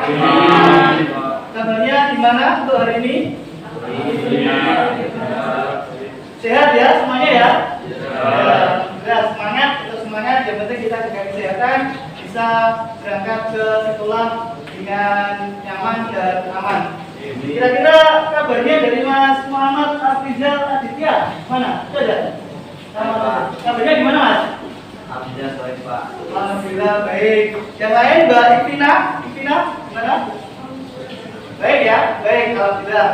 Kabarnya gimana untuk hari ini? Sehat ya semuanya ya? Ya, semangat, tetap semangat. Yang penting kita jaga kesehatan, bisa berangkat ke sekolah dengan nyaman dan aman. Kira-kira kabarnya dari Mas Muhammad Afrizal Aditya mana? Itu ada? Kabarnya gimana Mas? Alhamdulillah baik Pak. Alhamdulillah baik. Yang lain Mbak Ivina gimana? Baik ya, baik. Alhamdulillah.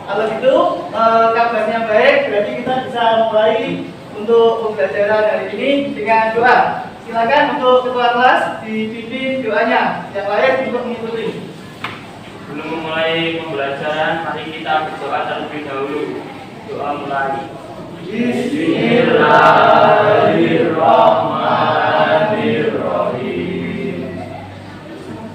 Kalau gitu kabarnya baik, berarti kita bisa mulai untuk pembelajaran hari ini dengan doa. Silakan untuk ketua kelas dipimpin doanya. Yang lain untuk mengikuti. Sebelum memulai pembelajaran, mari kita berdoa terlebih dahulu. Doa mulai. Bismillahirrahmanirrahim.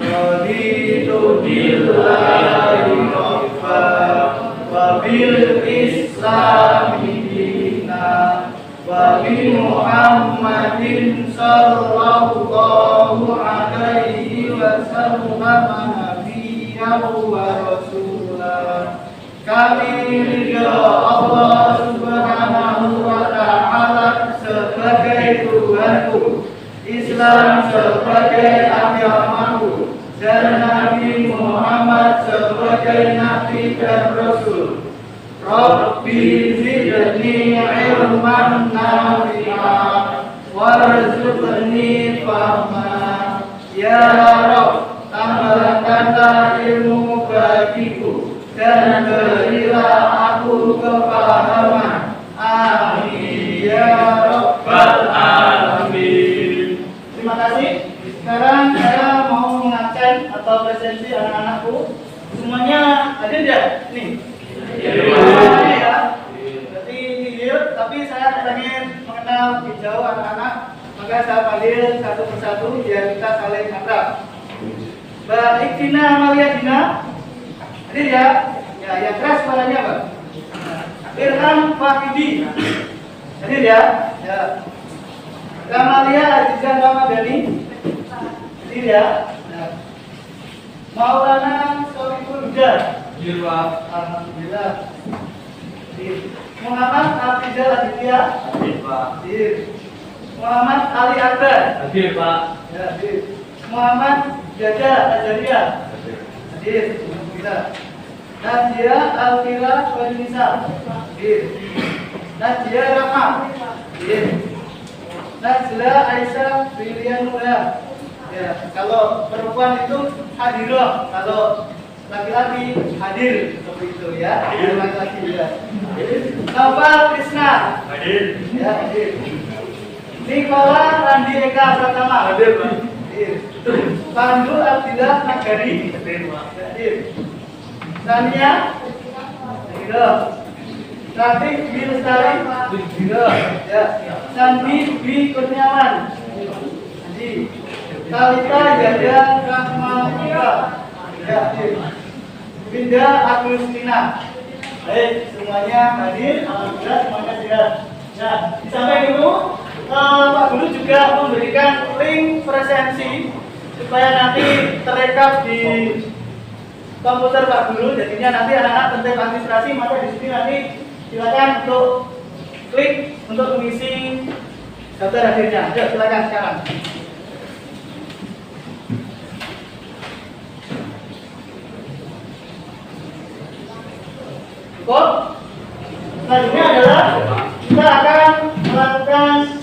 Raditu billahi rabban wa bil islami dinan wa bi Muhammadin sallallahu alaihi wasallam nabiyyan wa rasulan. Kami ridha Allah Subhanahu wa ta'ala sebagai Tuhanku, Islam sebagai agamaku, dan Nabi Muhammad sebagai Nabi dan Rasul. Rabbi zidni ilman nafi'an warzuqni fahma. Ya Rabb, tambahkanlah ilmu bagiku dan berilah aku kepahaman. Amin ya rabbal alamin. Terima kasih. Sekarang saya mau mengabsen atau presensi anak-anakku. Semuanya ada tidak? Nih. Semuanya ya. Berarti nihil, tapi saya ingin mengenal lebih jauh anak-anak. Maka saya panggil satu persatu biar kita saling akrab. Mbak Iktina Amalia Dina. Hadir ya? Ya, yang keras suaranya Pak. Irham Fahidi. Hadir ya? Ya. Kamalia Azizah Ramadhani. Hadir ya? Ya. Maulana Sofiqul Huda. Hadir Pak. Alhamdulillah. Hadir. Muhammad Afrizal Aditya. Hadir Pak. Hadir. Muhammad Ali Akbar. Hadir Pak. Ya, hadir. Muhammad Jaja Azaria. Hadir. Alhamdulillah. Nadia Alfira Wanisa. Hadir. Nadia Rahma. Hadir. Najla Aisyah Brilianula. Ya, kalau perempuan itu hadirah, kalau laki-laki hadir seperti itu ya. Laki-laki ya. Noval Krishna. Hadir. Ya, hadir. Nikola Randi Eka Pratama. Hadir Pak. Hadir. Pandu Abdillah Nagari. Hadir Pak. Hadir. Tania. Hadir. Rafiq Dwi Lestari. Hadir. Ya. Sandi Dwi Kurniawan. Hadir. Talita Yada Rahmanika. Ya, hadir. Winda Agustina. Baik, semuanya hadir. Alhamdulillah semuanya sehat. Nah, di samping itu Pak Guru juga memberikan link presensi supaya nanti terekam di komputer Pak Guru. Jadinya nanti anak-anak tentang administrasi maka di sini nanti silakan untuk klik untuk mengisi daftar hadirnya. Ayo silakan sekarang. Cukup. Selanjutnya adalah kita akan melakukan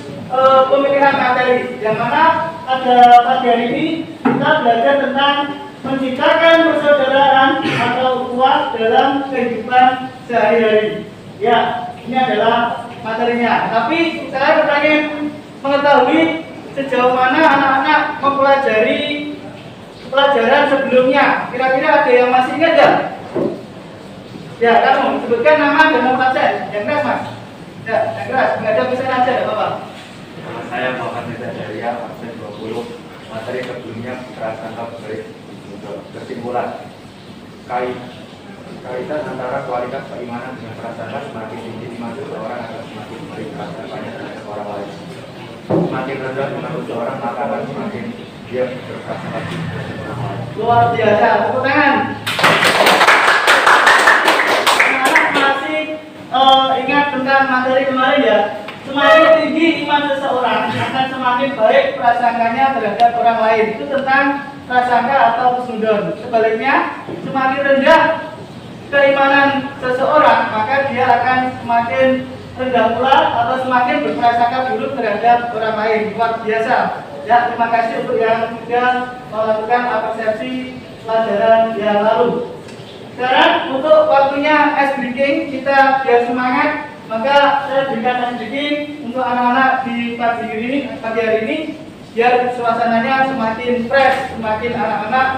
pemilihan materi, yang mana pada pagi hari ini kita belajar tentang menciptakan persaudaraan atau ukhuwah dalam kehidupan sehari-hari. Ya, ini adalah materinya. Tapi saya ingin mengetahui sejauh mana anak-anak mempelajari pelajaran sebelumnya. Kira-kira ada yang masih ingat nggak? Ya, kamu sebutkan nama dan nomor absen. Yang keras Mas. Ya, yang keras. Nggak ada pesan aja, nggak apa-apa. Saya Muhammad Reza Jariah, absen 20. Materi sebelumnya prasangka baik untuk kesimpulan. Kaitan antara kualitas keimanan dengan prasangka semakin tinggi maka seorang akan semakin baik prasangkanya terhadap orang lain. Semakin rendah menurut seorang maka akan semakin dia berprasangka terhadap orang lain. Luar biasa, tepuk tangan. Anak masih ingat tentang materi kemarin ya. Semakin tinggi iman seseorang, akan semakin baik prasangkanya terhadap orang lain. Itu tentang prasangka atau husnudon. Sebaliknya, semakin rendah keimanan seseorang, maka dia akan semakin rendah pula atau semakin berprasangka buruk terhadap orang lain. Luar biasa. Ya, terima kasih untuk yang sudah melakukan persepsi pelajaran yang lalu. Sekarang untuk waktunya ice breaking, kita biar semangat, maka saya berikan ice breaking untuk anak-anak di pagi hari ini, biar suasananya semakin fresh, semakin anak-anak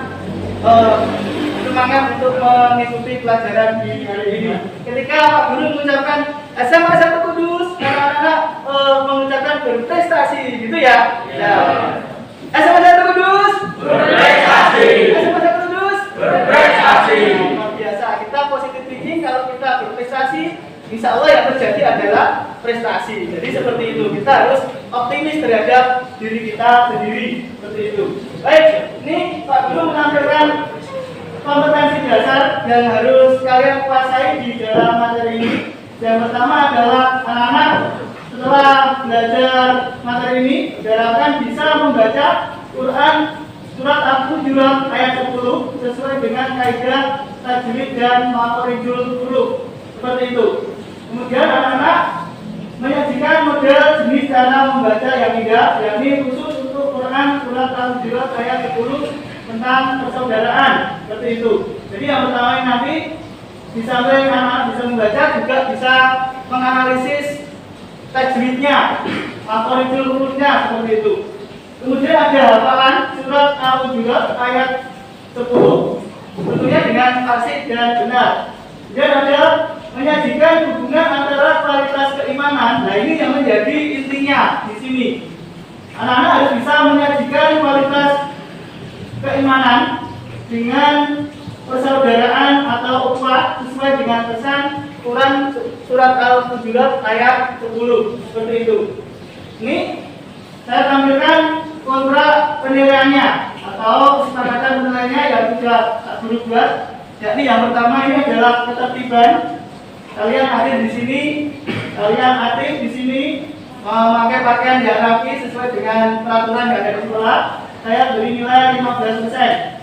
semangat untuk mengikuti pelajaran di hari ini. Ketika Pak Guru mengucapkan SMA 1 Kudus, anak-anak mengucapkan berprestasi, gitu ya. Ya. SMA 1 Kudus, Berprestasi. SMA 1 Kudus, Berprestasi. Luar biasa. Kita positif thinking, kalau kita berprestasi, insya Allah yang terjadi adalah prestasi. Jadi seperti itu. Kita harus optimis terhadap diri kita sendiri. Seperti itu. Baik, ini Pak Guru menampilkan kompetensi dasar yang harus kalian kuasai di dalam materi ini. Yang pertama adalah anak-anak setelah belajar materi ini diharapkan bisa membaca Quran surat Al-Hujurat ayat 10 sesuai dengan kaidah tajwid dan makhorijul huruf. Seperti itu. Kemudian anak-anak menyajikan model jenis cara membaca yang indah, yakni khusus untuk Quran surat Al-Hujurat ayat 10 tentang persaudaraan. Seperti itu. Jadi yang pertama ini nanti di samping anak-anak bisa membaca, juga bisa menganalisis tajwidnya, makhorijul hurufnya, seperti itu. Kemudian ada hafalan surat Al-Hujurat ayat 10, tentunya dengan fasih dan benar. Kemudian ada menyajikan hubungan antara kualitas keimanan. Nah, ini yang menjadi intinya di sini. Anak-anak harus bisa menyajikan kualitas keimanan dengan persaudaraan atau ukhuwah sesuai dengan pesan Quran surat Al-Hujurat ayat 10. Seperti itu. Ini saya tampilkan kontrak penilaiannya atau kesepakatan penilaiannya yang sudah Pak Guru buat. Yakni yang pertama ini adalah ketertiban. Kalian hadir di sini, kalian aktif di sini, memakai pakaian yang rapi sesuai dengan peraturan yang ada di sekolah. Saya beri nilai 15%.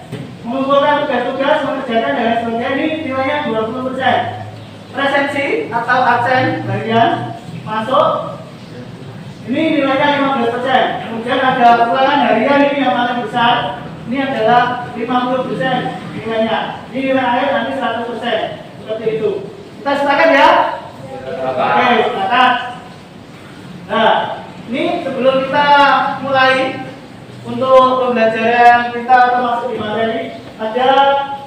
Mengumpulkan tugas-tugas, mengerjakan dan lain sebagainya, ini nilainya 20%. Presensi atau absen bagian masuk, ini nilainya 15%. Kemudian ada ulangan harian, ini yang paling besar, ini adalah 50% nilainya. Ini nilai akhir nanti 100%. Seperti itu. Kita sepakat ya? Oke, sepakat. Nah, ini sebelum kita mulai untuk pembelajaran kita termasuk di materi, ada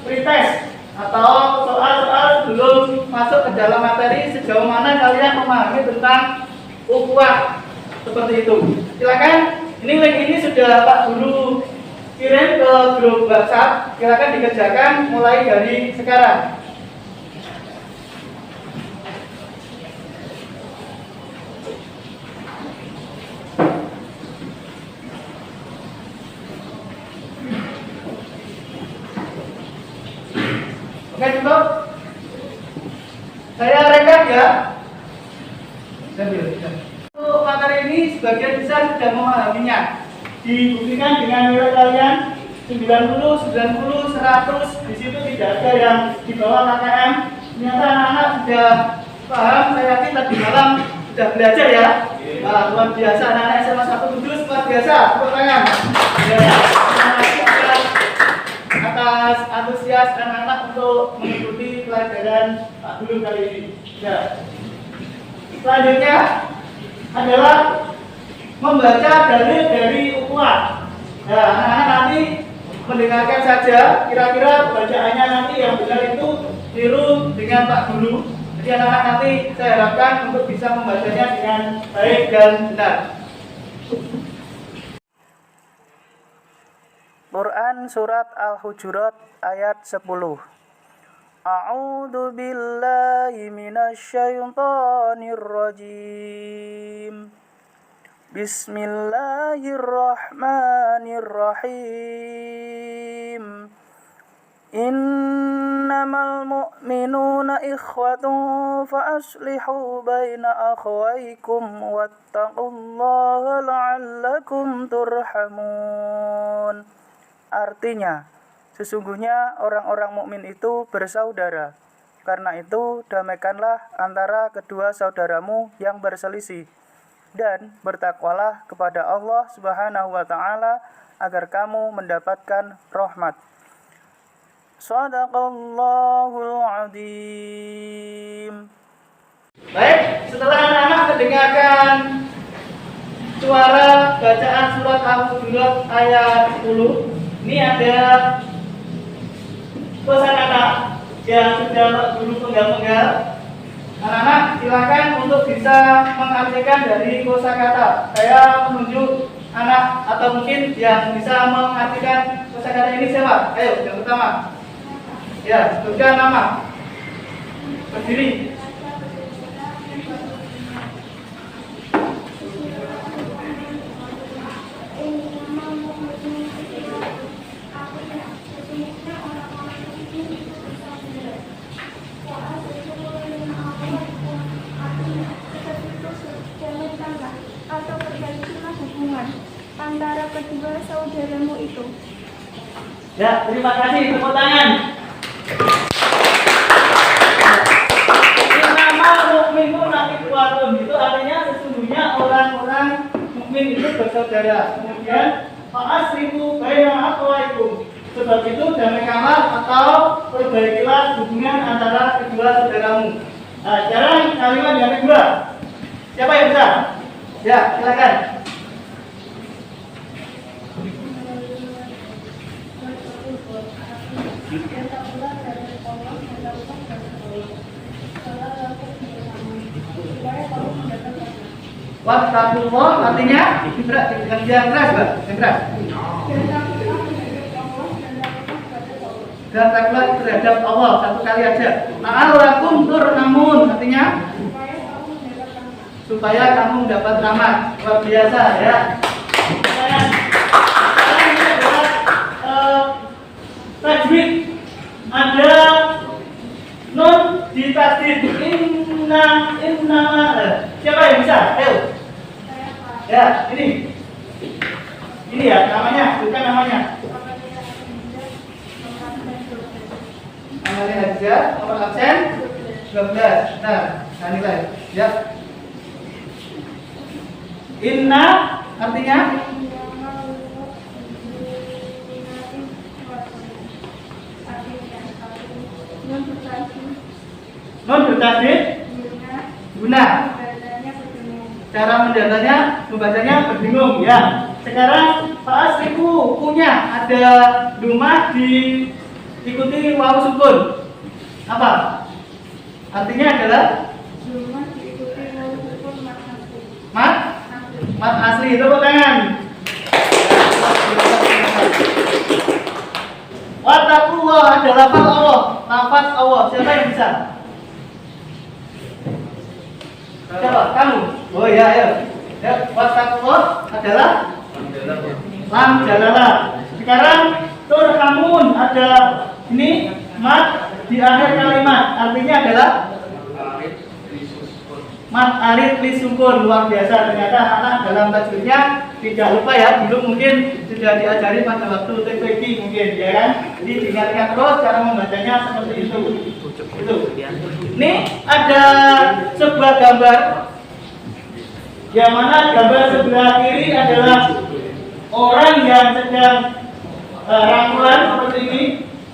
pretest atau soal-soal sebelum masuk ke dalam materi, sejauh mana kalian memahami tentang ukhuwah. Seperti itu. Silakan, ini link ini sudah Pak Guru kirim ke grup WhatsApp. Silakan dikerjakan mulai dari sekarang. Oke, cukup. Saya rekap ya. Untuk materi ini sebagian besar sudah memahaminya. Dibuktikan dengan nilai kalian 90, 90, 100. Di situ tidak ada yang di bawah KKM. Ternyata anak-anak sudah paham. Saya yakin tadi malam sudah belajar ya. Nah, luar biasa. Anak-anak SMA 1 Kudus luar biasa. Tepuk tangan. Ya, terima kasih atas antusias anak-anak untuk mengikuti pelajaran Pak Guru kali ini. Ya. Selanjutnya adalah membaca dalil dari ukhuwah. Nah, anak-anak nanti mendengarkan saja, kira-kira bacaannya nanti yang benar itu tiru dengan Pak Guru. Jadi anak-anak nanti saya harapkan untuk bisa membacanya dengan baik dan benar. Quran surat Al-Hujurat ayat 10. A'udzu billahi minasyaitonir rajim. Bismillahirrahmanirrahim. المؤمنون إخوة فأصلحوا بين أخويكم واتقوا الله لعلكم ترحمون. Artinya, sesungguhnya orang-orang mukmin itu bersaudara. Karena itu, damaikanlah antara kedua saudaramu yang berselisih. Dan bertakwalah kepada Allah Subhanahu wa Ta'ala agar kamu mendapatkan rahmat. Shadaqallahul Azim. Baik, setelah anak-anak mendengarkan suara bacaan surat Al-Hujurat ayat 10, ini ada kosakata yang sudah guru penggal-penggal. Anak-anak silakan untuk bisa mengartikan dari kosakata. Saya menunjuk anak atau mungkin yang bisa mengartikan kosakata ini siapa? Ayo, yang pertama. Ya, sebutkan nama. Berdiri. Atau perbaikilah hubungan antara kedua saudaramu itu. Ya, terima kasih. Tepuk tangan. Innama mu'minuna ikhwatun, itu artinya sesungguhnya orang-orang mukmin itu bersaudara. Kemudian fa'asrifu baina akhawaikum, sebab itu damaikanlah atau perbaikilah hubungan antara kedua saudaramu. Nah, sekarang kalimat yang kedua. Siapa yang bisa? Ya, silakan. Wattaqullah artinya yang keras, Mbak. Yang keras. Dan takutlah terhadap Allah, satu kali aja. La'allakum turhamun artinya supaya kamu dapat rahmat. Luar biasa ya. Sekarang ini adalah tajwid. Ada nun di tasdid. Inna siapa yang bisa? Ayo. Ya, ini. Ini ya namanya, bukan namanya. Amalia Hadiah, nomor absen 12. Nah, nilai. Ya. Inna artinya non bertasdid guna. Cara membacanya berbingung ya. Sekarang fa'asrifu punya ada rumah diikuti wawu sukun. Apa? Artinya adalah mat asli. Tepuk tangan. Wattaqullah ada lafaz Allah. Lafaz Allah. Siapa yang bisa? Siapa? Kamu? Oh iya, ayo. Ya, wattaqullah adalah lam jalalah. Sekarang turhamun ada ini mat di akhir kalimat. Artinya adalah mat arid li sukun. Luar biasa, ternyata anak dalam tajwidnya tidak lupa ya. Dulu mungkin sudah diajari pada waktu TPG mungkin ya kan. Jadi diingatkan terus cara membacanya seperti itu. Ini ada sebuah gambar yang mana gambar sebelah kiri adalah orang yang sedang rangkulan seperti ini.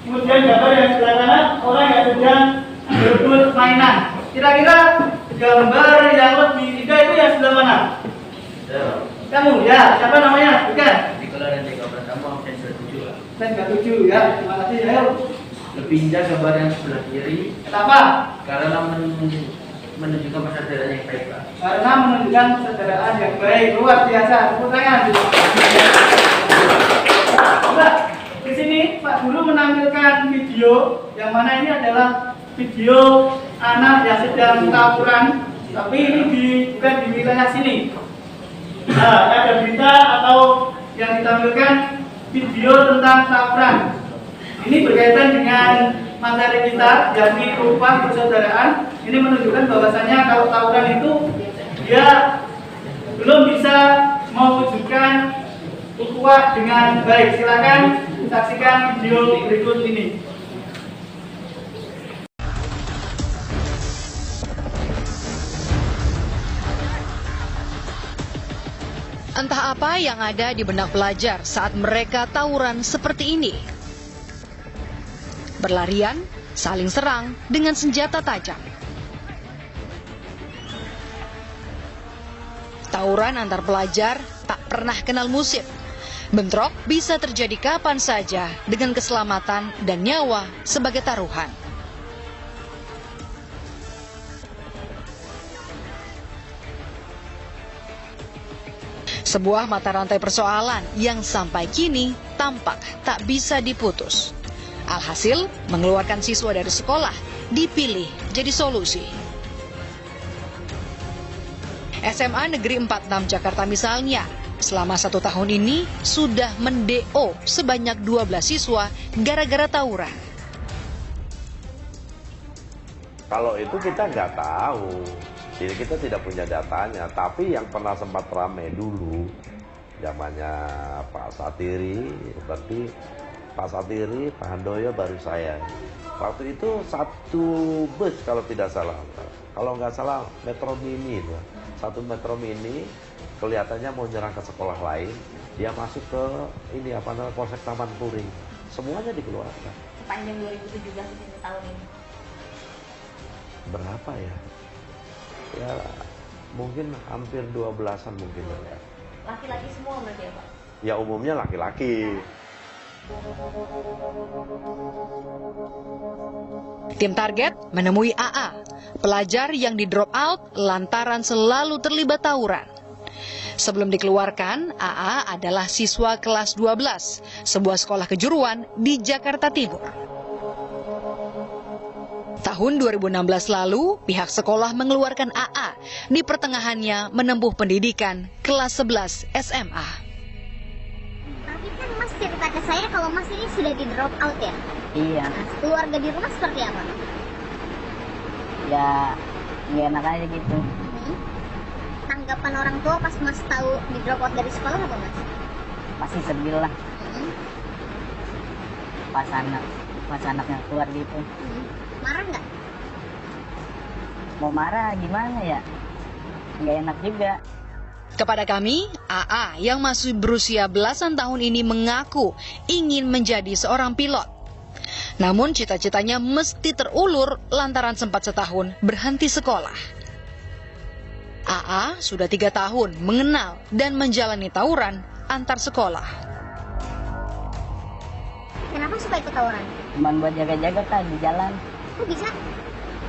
Kemudian gambar yang sebelah kanan orang yang sedang berebut mainan. Kira-kira gambar yang lebih indah itu yang sebelah mana? Kamu ya, siapa namanya? Bukan? Nikola dan gambar kamu absen 7 lah. Saya 7 ya, terima kasih. Ayo. Lebih indah gambar yang sebelah kiri Kenapa? karena menunjukkan persaudaraan yang baik, Pak. Karena menunjukkan persaudaraan yang baik. Luar biasa. Tepuk tangan. Nah, di sini Pak Guru menampilkan video yang mana ini adalah video anak yang sedang tawuran, tapi ini bukan di wilayah sini. Nah, ada berita atau yang ditampilkan video tentang tawuran. Ini berkaitan dengan materi kita, yakni rupa persaudaraan. Ini menunjukkan bahwasanya kalau tawuran itu dia belum bisa mewujudkan ukhuwah dengan baik. Silakan saksikan video berikut ini. Entah apa yang ada di benak pelajar saat mereka tawuran seperti ini. Berlarian, saling serang dengan senjata tajam. Tawuran antar pelajar tak pernah kenal musim. Bentrok bisa terjadi kapan saja dengan keselamatan dan nyawa sebagai taruhan. Sebuah mata rantai persoalan yang sampai kini tampak tak bisa diputus. Alhasil, mengeluarkan siswa dari sekolah dipilih jadi solusi. SMA Negeri 46 Jakarta misalnya, selama 1 tahun ini sudah men-DO sebanyak 12 siswa gara-gara tawuran. Kalau itu kita nggak tahu. Jadi kita tidak punya datanya, tapi yang pernah sempat ramai dulu, zamannya Pak Satiri, berarti Pak Satiri, Pak Handoyo baru saya. Waktu itu 1 bus kalau tidak salah, kalau nggak salah Metro Mini, 1 Metro Mini, kelihatannya mau nyerang ke sekolah lain, dia masuk ke ini apa namanya Polsek Taman Puring, semuanya dikeluarkan. Panjang 2017 tahun ini. Berapa ya? Ya mungkin hampir 12-an mungkin ya. Laki-laki semua berarti ya Pak? Ya umumnya laki-laki. Tim target menemui AA, pelajar yang di drop out lantaran selalu terlibat tawuran. Sebelum dikeluarkan, AA adalah siswa kelas 12, sebuah sekolah kejuruan di Jakarta Timur. Tahun 2016 lalu, pihak sekolah mengeluarkan AA di pertengahannya menempuh pendidikan kelas 11 SMA. Tapi kan Mas cerita ke saya kalau Mas ini sudah di drop out ya? Iya. Nah, keluarga di rumah seperti apa? Ya nggak enak aja gitu. Tanggapan orang tua pas Mas tahu di drop out dari sekolah apa Mas? Pasti sedih lah. Pas anaknya keluar gitu. Marah nggak? Mau marah gimana ya? Nggak enak juga. Kepada kami, AA yang masih berusia belasan tahun ini mengaku ingin menjadi seorang pilot. Namun cita-citanya mesti terulur lantaran sempat setahun berhenti sekolah. AA sudah 3 tahun mengenal dan menjalani tawuran antar sekolah. Kenapa suka ikut tawuran? Cuman buat jaga-jaga Kak di jalan. Kok bisa?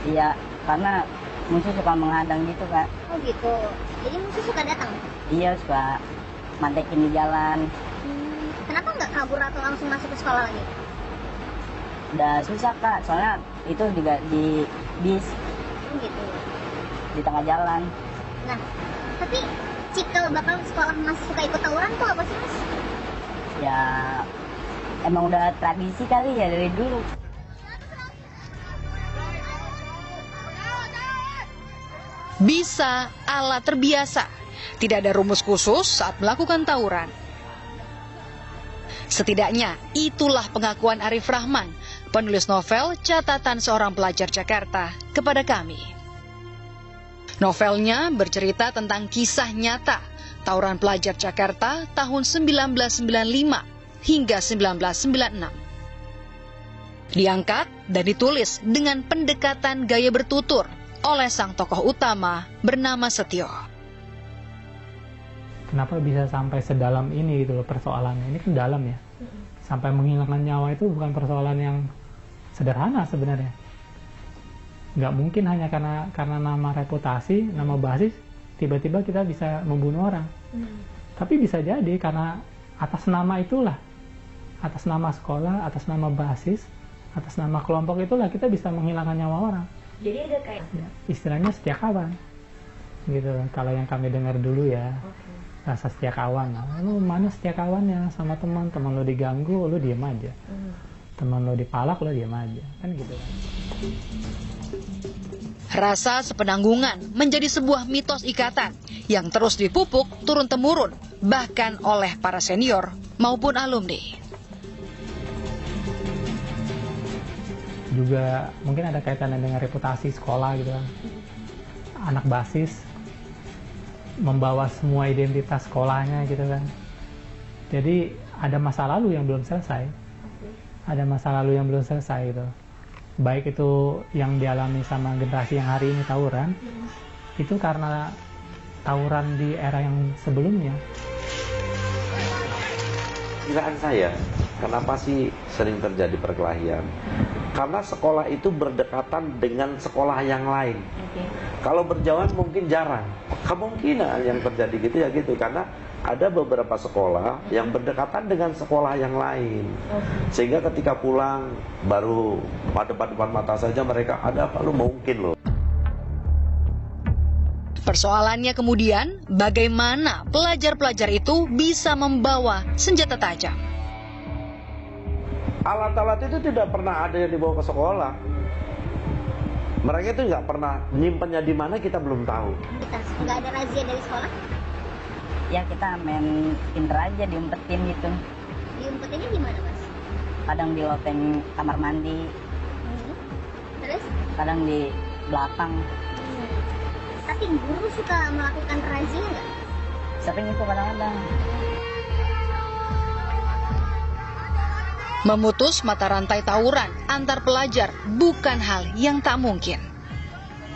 Iya, karena musuh suka menghadang gitu Kak. Oh gitu. Jadi musuh suka datang? Iya, suka mantekin di jalan. Kenapa nggak kabur atau langsung masuk ke sekolah lagi? Udah susah Kak, soalnya itu juga di bis. Gitu. Di tengah jalan. Nah, tapi cikal bakal sekolah Mas suka ikut tawuran tuh apa sih Mas? Ya emang udah tradisi kali ya dari dulu. Bisa ala terbiasa. Tidak ada rumus khusus saat melakukan tawuran. Setidaknya itulah pengakuan Arif Rahman, penulis novel Catatan Seorang Pelajar Jakarta, kepada kami. Novelnya bercerita tentang kisah nyata tawuran pelajar Jakarta tahun 1995 hingga 1996. Diangkat dan ditulis dengan pendekatan gaya bertutur oleh sang tokoh utama bernama Setio. Kenapa bisa sampai sedalam ini gitu loh persoalannya? Ini kan dalam ya. Sampai menghilangkan nyawa itu bukan persoalan yang sederhana sebenarnya. Nggak mungkin hanya karena nama reputasi, nama basis, tiba-tiba kita bisa membunuh orang. Tapi bisa jadi karena atas nama itulah, atas nama sekolah, atas nama basis, atas nama kelompok itulah kita bisa menghilangkan nyawa orang. Jadi ada kayak istilahnya setia kawan gitu. Kalau yang kami dengar dulu ya, rasa setia kawan. Lu mana setia kawannya? Sama teman lo diganggu, lu diem aja. teman lo dipalak lo diam aja, kan gitu kan. Rasa sepenanggungan menjadi sebuah mitos ikatan yang terus dipupuk turun-temurun, bahkan oleh para senior maupun alumni. Juga mungkin ada kaitannya dengan reputasi sekolah gitu kan. Anak basis membawa semua identitas sekolahnya gitu kan. Jadi ada masa lalu yang belum selesai. Ada masa lalu yang belum selesai gitu. Baik itu yang dialami sama generasi yang hari ini tawuran, itu karena tawuran di era yang sebelumnya. Kiraan saya, kenapa sih sering terjadi perkelahian? Karena sekolah itu berdekatan dengan sekolah yang lain. Kalau berjauhan mungkin jarang. Kemungkinan yang terjadi gitu ya gitu, karena ada beberapa sekolah yang berdekatan dengan sekolah yang lain. Sehingga ketika pulang baru pada depan mata saja mereka ada apa lu mungkin loh. Persoalannya kemudian bagaimana pelajar-pelajar itu bisa membawa senjata tajam. Alat-alat itu tidak pernah ada yang dibawa ke sekolah. Mereka itu nggak pernah nyimpennya di mana kita belum tahu. Nggak ada razia dari sekolah? Ya kita main pinter aja, diumpetin gitu. Diumpetinnya gimana, Mas? Kadang di loteng kamar mandi. Terus? Kadang di belakang. Tapi guru suka melakukan razia nggak? Sering itu kadang-kadang. Memutus mata rantai tawuran antar pelajar bukan hal yang tak mungkin.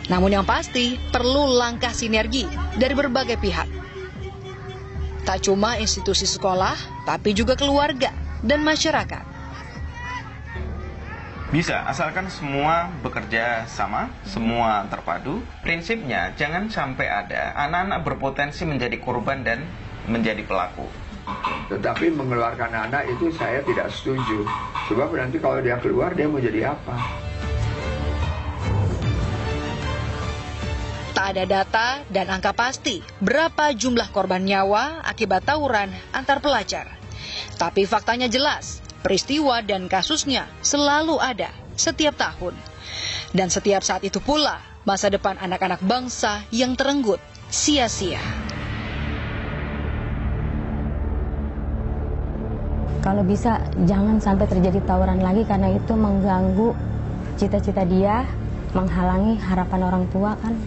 Namun yang pasti perlu langkah sinergi dari berbagai pihak. Tak cuma institusi sekolah, tapi juga keluarga dan masyarakat. Bisa, asalkan semua bekerja sama, semua terpadu. Prinsipnya jangan sampai ada anak-anak berpotensi menjadi korban dan menjadi pelaku. Tetapi mengeluarkan anak itu saya tidak setuju. Sebab nanti kalau dia keluar, dia mau jadi apa? Tak ada data dan angka pasti berapa jumlah korban nyawa akibat tawuran antar pelajar. Tapi faktanya jelas, peristiwa dan kasusnya selalu ada setiap tahun. Dan setiap saat itu pula, masa depan anak-anak bangsa yang terenggut sia-sia. Kalau bisa jangan sampai terjadi tawuran lagi karena itu mengganggu cita-cita dia, menghalangi harapan orang tua kan.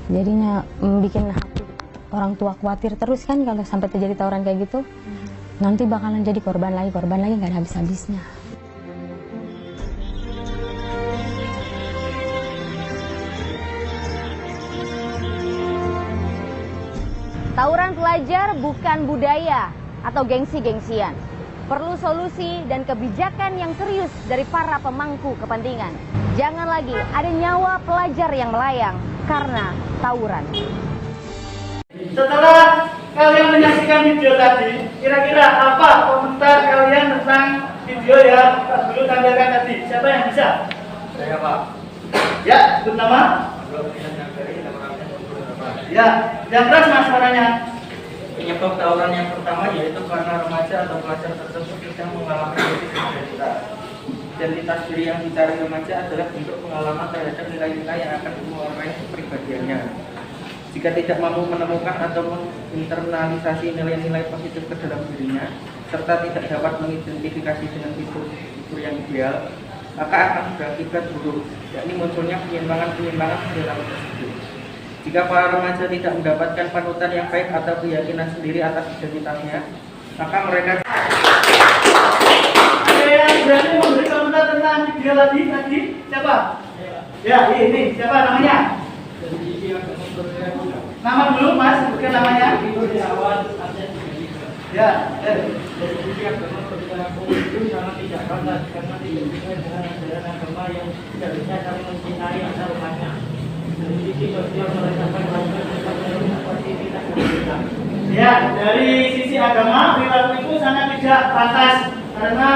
Jadinya bikin hati orang tua khawatir terus kan kalau sampai terjadi tawuran kayak gitu. Nanti bakalan jadi korban lagi nggak ada habis-habisnya. Tawuran pelajar bukan budaya atau gengsi-gengsian. Perlu solusi dan kebijakan yang serius dari para pemangku kepentingan. Jangan lagi ada nyawa pelajar yang melayang karena tawuran. Setelah kalian menyaksikan video tadi, kira-kira apa komentar kalian tentang video yang Pak Guru tampilkan tadi? Siapa yang bisa? Saya, Pak. Ya, sebut nama. Ya, yang keras mas suaranya. Penyebab tawuran yang pertama yaitu karena remaja atau pelajar tersebut sedang mengalami krisis identitas. Identitas diri yang dicari remaja adalah bentuk pengalaman terhadap nilai-nilai yang akan mewarnai kepribadiannya. Jika tidak mampu menemukan atau menginternalisasi nilai-nilai positif ke dalam dirinya, serta tidak dapat mengidentifikasi dengan fitur yang ideal, maka akan berakibat buruk, yakni munculnya penyimpangan-penyimpangan perilaku tersebut. Jika para remaja tidak mendapatkan panutan yang baik atau keyakinan sendiri atas identitasnya, maka mereka... Ada yang berani memberi komentar tentang video tadi? Siapa? Ya, ini siapa namanya? Nama dulu mas, sebutkan namanya. Ya, ya, dari sisi agama perilaku itu sangat tidak pantas karena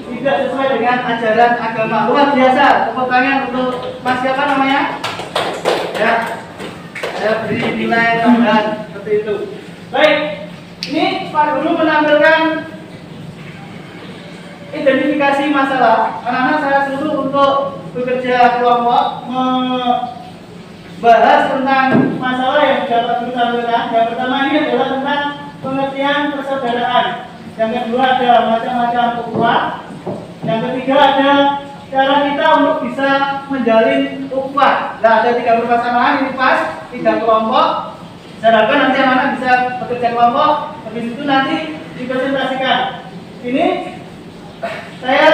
tidak sesuai dengan ajaran agama. Luar biasa, tepuk tangan untuk mas siapa namanya? Ya, saya beri nilai tambahan seperti itu. Baik, ini Pak Guru menampilkan identifikasi masalah. Anak-anak saya suruh untuk bekerja kelompok membahas tentang masalah yang dapat kita sampaikan. Yang pertama ini adalah tentang pengertian persaudaraan. Yang kedua ada macam-macam ukhuwah. Yang ketiga ada cara kita untuk bisa menjalin ukhuwah. Nah, ada 3 permasalahan ini pas 3 kelompok. Saya harapkan nanti anak-anak bisa bekerja kelompok. Habis itu nanti dipresentasikan. Ini saya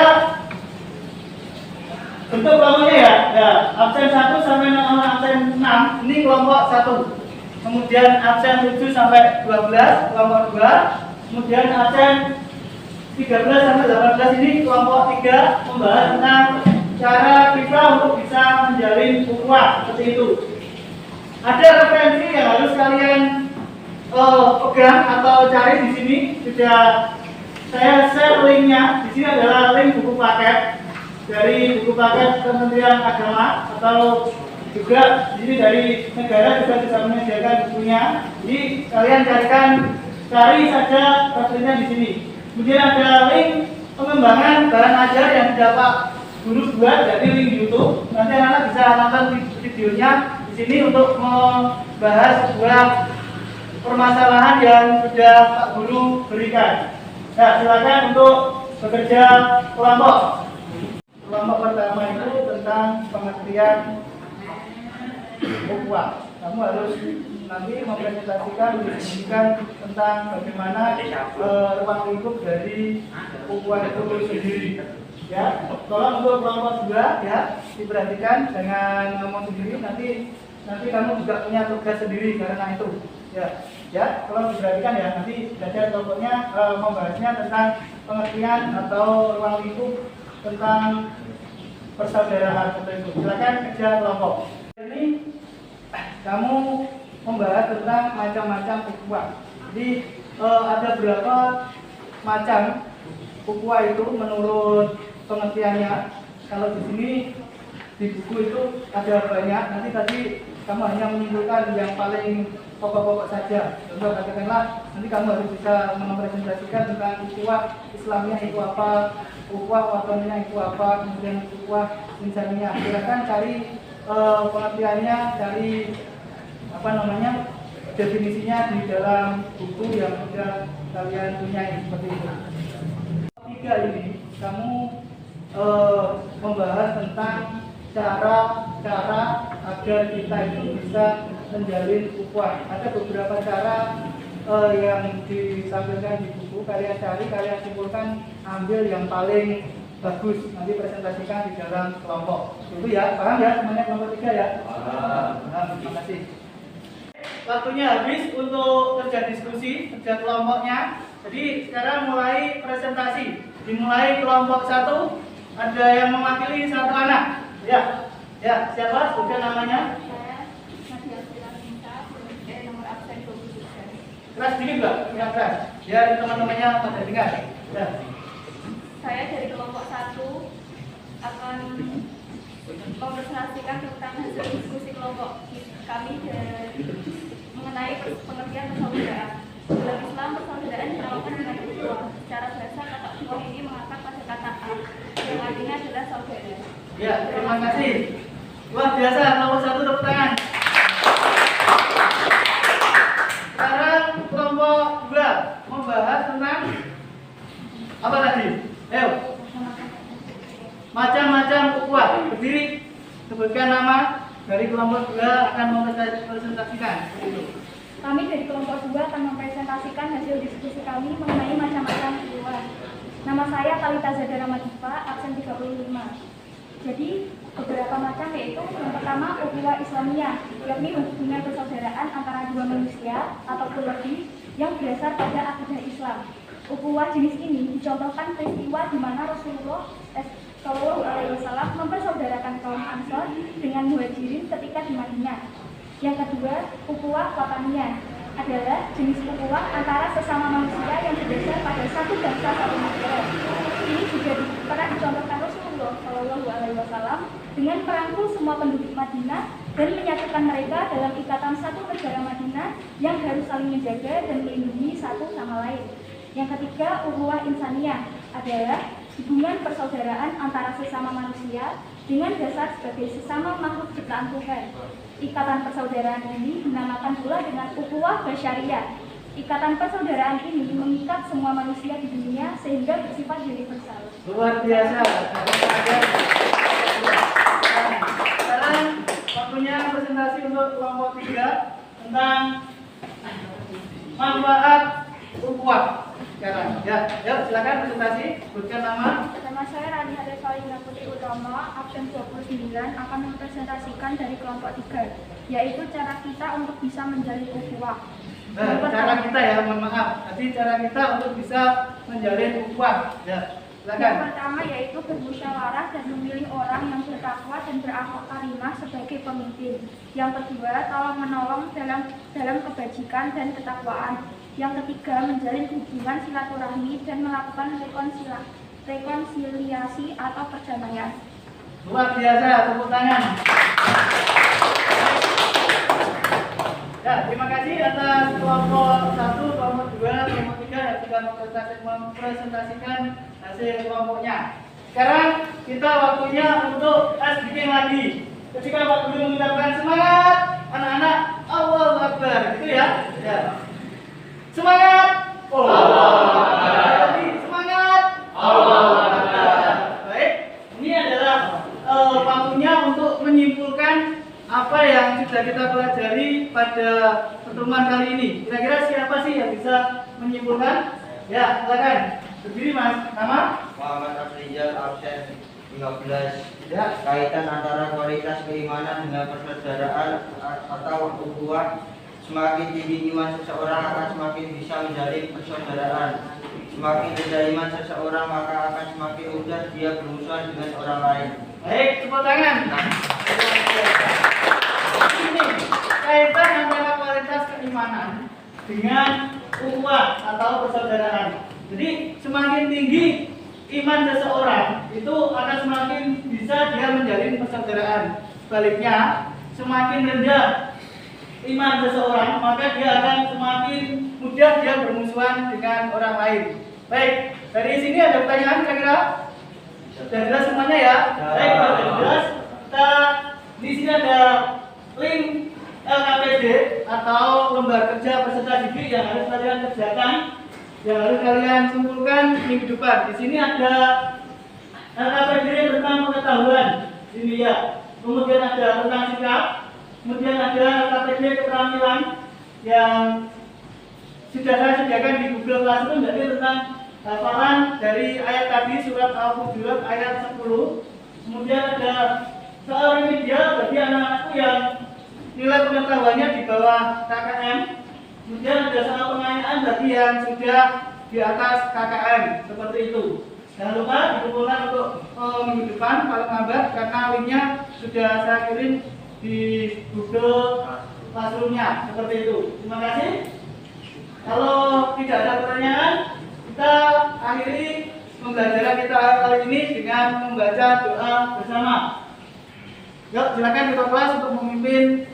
bentuk kelompoknya ya, absen 1 sampai absen 6 ini kelompok 1. Kemudian absen 7 sampai 12 kelompok 2. Kemudian absen 13 sampai 18 ini kelompok 3 membahas tentang cara kita untuk bisa menjalin ukhuwah seperti itu. Ada referensi yang harus kalian pegang atau cari di sini. Sudah saya share linknya. Di sini adalah link buku paket dari buku paket Kementerian Agama atau juga di sini dari negara juga bisa menyediakan bukunya. Jadi kalian cari saja referensinya di sini. Kemudian ada link pengembangan barang ajar yang didapat guru buat dari link YouTube. Nanti anak-anak bisa nonton videonya di sini untuk membahas sebuah permasalahan yang sudah Pak Guru berikan. Nah, silakan untuk bekerja kelompok. Kelompok pertama itu tentang pengertian ukhuwah. Kamu harus nanti mempresentasikan, mendiskusikan tentang bagaimana ruang lingkup dari ukhuwah itu sendiri. Ya, tolong untuk kelompok 2 ya diperhatikan, jangan ngomong sendiri. Nanti kamu juga punya tugas sendiri karena itu. Ya, tolong diperhatikan ya. Nanti belajar kelompoknya membahasnya tentang pengertian atau ruang lingkup tentang persaudaraan seperti itu. Silakan kerja kelompok. Ini kamu membahas tentang macam-macam ukhuwah. Jadi ada berapa macam ukhuwah itu menurut pengertiannya. Kalau di sini di buku itu ada banyak. Nanti tadi kamu hanya menyimpulkan yang paling pokok-pokok saja. Contoh katakanlah nanti kamu harus bisa mempresentasikan tentang ukhuwah Islamiyah itu apa, ukhuwah watoniyah itu apa, kemudian ukhuwah insaniyah. Silakan cari pengertiannya, cari definisinya di dalam buku yang sudah kalian punya seperti itu. 3 ini kamu membahas tentang cara agar kita itu bisa menjalin ukhuwah. Ada beberapa cara yang disampaikan di buku. Kalian cari, kalian simpulkan, ambil yang paling bagus, nanti presentasikan di dalam kelompok. Itu ya, paham ya semuanya kelompok 3 ya? Terima kasih. Waktunya habis untuk kerja diskusi, kerja kelompoknya. Jadi sekarang mulai presentasi. Dimulai kelompok 1, ada yang mewakili 1 anak. Ya, siapa? Sudah namanya? Keras dikit Mbak, yang keras. Ya, teman-temannya pada dengar. Ya. Saya dari kelompok 1 akan mempresentasikan tentang hasil diskusi kelompok kami mengenai pengertian persaudaraan. Dalam Islam, persaudaraan dinamakan dengan ukhuwah. Secara bahasa, kata ukhuwah ini mengakar pada kata a, yang artinya adalah saudara. Ya, terima kasih. Luar biasa, kelompok 1 tepuk tangan. Sekarang kelompok 2 membahas tentang apa tadi? Ayo. Macam-macam ukhuwah. Berdiri, sebutkan nama. Dari kelompok 2 akan mempresentasikan. Kami dari kelompok 2 akan mempresentasikan hasil diskusi kami mengenai macam-macam ukhuwah. Nama saya Talita Zadara Madifa, absen 35. Jadi beberapa macam yaitu yang pertama ukhuwah Islamiyah, yakni hubungan persaudaraan antara 2 manusia ataupun lebih yang berdasar pada akidah Islam. Ukhuwah jenis ini dicontohkan peristiwa di mana Rasulullah SAW mempersaudarakan kaum Ansor dengan Muhajirin ketika di Madinah. Yang kedua, ukhuwah wataniyah adalah jenis ukhuwah antara sesama manusia yang berdasar pada satu bangsa satu negara. Ini juga pernah dicontohkan Rasulullah SAW dengan merangkul semua penduduk Madinah dan menyatukan mereka dalam ikatan satu negara Madinah yang harus saling menjaga dan melindungi satu sama lain. Yang ketiga, ukhuwah insaniyah adalah hubungan persaudaraan antara sesama manusia dengan dasar sebagai sesama makhluk ciptaan Tuhan. Ikatan persaudaraan ini dinamakan pula dengan ukhuwah basyariyah. Ikatan persaudaraan ini mengikat semua manusia di dunia sehingga bersifat universal. Luar biasa. Sekarang waktunya presentasi untuk kelompok 3 tentang manfaat ukhuwah. Sekarang, ya, yuk silakan presentasi. Sebutkan nama. Nama saya Rani Hade Salina Putri Utama, absen 29, akan mempresentasikan dari kelompok 3, yaitu cara kita untuk bisa menjalin ukhuwah. Cara kita ya, mohon maaf. Tadi cara kita untuk bisa menjalin ukhuwah. Ya, silakan. Yang pertama yaitu bermusyawarah dan memilih orang yang bertakwa dan berakhlak karimah sebagai pemimpin. Yang kedua, tolong menolong dalam kebajikan dan ketakwaan. Yang ketiga, menjalin hubungan silaturahmi dan melakukan rekonsiliasi atau perdamaian. Luar biasa, tepuk tangan. Ya, terima kasih atas kelompok 1, kelompok 2, kelompok 3 yang sudah mempresentasikan hasil kelompoknya. Sekarang kita waktunya untuk tes bikin lagi. Ketika Pak Guru mengucapkan semangat, anak-anak Allahu Akbar, gitu ya. Ya. Semangat! Allahu Akbar. Semangat! Allahu Akbar. Baik, ini adalah waktunya untuk menyimpulkan apa yang sudah kita pelajari pada pertemuan kali ini. Kira-kira siapa sih yang bisa menyimpulkan? Ya, silakan. Berdiri Mas. Nama? Muhammad Afrizal, absen 15. Ya. Kaitan antara kualitas keimanan dengan persaudaraan atau ukhuwah. Semakin tinggi iman seseorang akan semakin bisa menjalin persaudaraan. Semakin rendah iman seseorang maka akan semakin mudah dia bermusuhan dengan orang lain. Baik, tepuk tangan. Ini kaitan antara kualitas keimanan dengan ukhuwah atau persaudaraan. Jadi semakin tinggi iman seseorang itu akan semakin bisa dia menjalin persaudaraan. Sebaliknya, semakin rendah iman seseorang maka dia akan semakin mudah dia bermusuhan dengan orang lain. Baik, dari sini ada pertanyaan kira-kira? Sudah jelas semuanya ya? Baik, kalau sudah jelas, kita di sini ada link LKPD atau lembar kerja peserta didik yang harus kalian kerjakan, yang harus kalian kumpulkan minggu depan. Di sini ada LKPD tentang pengetahuan, ini ya. Kemudian ada tentang sikap, kemudian ada LKPD keterampilan yang sudah saya sediakan di Google Classroom, jadi tentang hafalan dari ayat tadi surat Al-Hujurat ayat 10. Kemudian ada soal remedial bagi anak-anakku yang nilai pengetahuannya di bawah KKM. Kemudian ada soal pengayaan bagi yang sudah di atas KKM, seperti itu. Jangan lupa dikumpulkan untuk minggu depan kalau ngabar, karena linknya sudah saya kirim di Google Classroom-nya, seperti itu. Terima kasih. Kalau tidak ada pertanyaan, kita akhiri pembelajaran kita kali ini dengan membaca doa bersama. Yuk, silakan ketua kelas untuk memimpin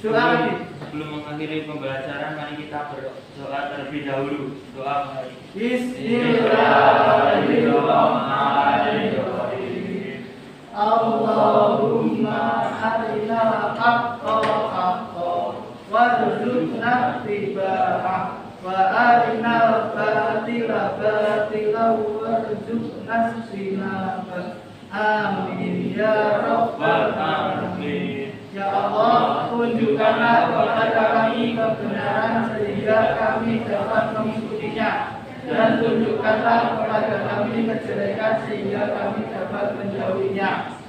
doa lagi. Sebelum mengakhiri pembelajaran, mari kita berdoa terlebih dahulu. Doa mari. Bismillahirrahmanirrahim. Allahumma arinal haqqa haqqan warzuqna ittiba'ah wa arinal batila batilan warzuqna ijtinabah. Amin ya rabbal alamin. Ya Allah, tunjukkanlah kepada kami kebenaran sehingga kami dapat mengikutinya, dan tunjukkanlah kepada kami kejelekan sehingga kami dapat menjauhinya.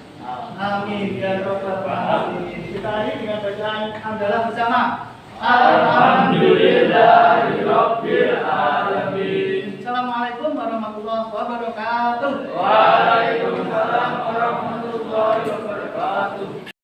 Amin ya rabbal alamin. Kita hari dengan bacaan hamdalah bersama. Alhamdulillahirabbil alamin. Assalamualaikum warahmatullahi wabarakatuh.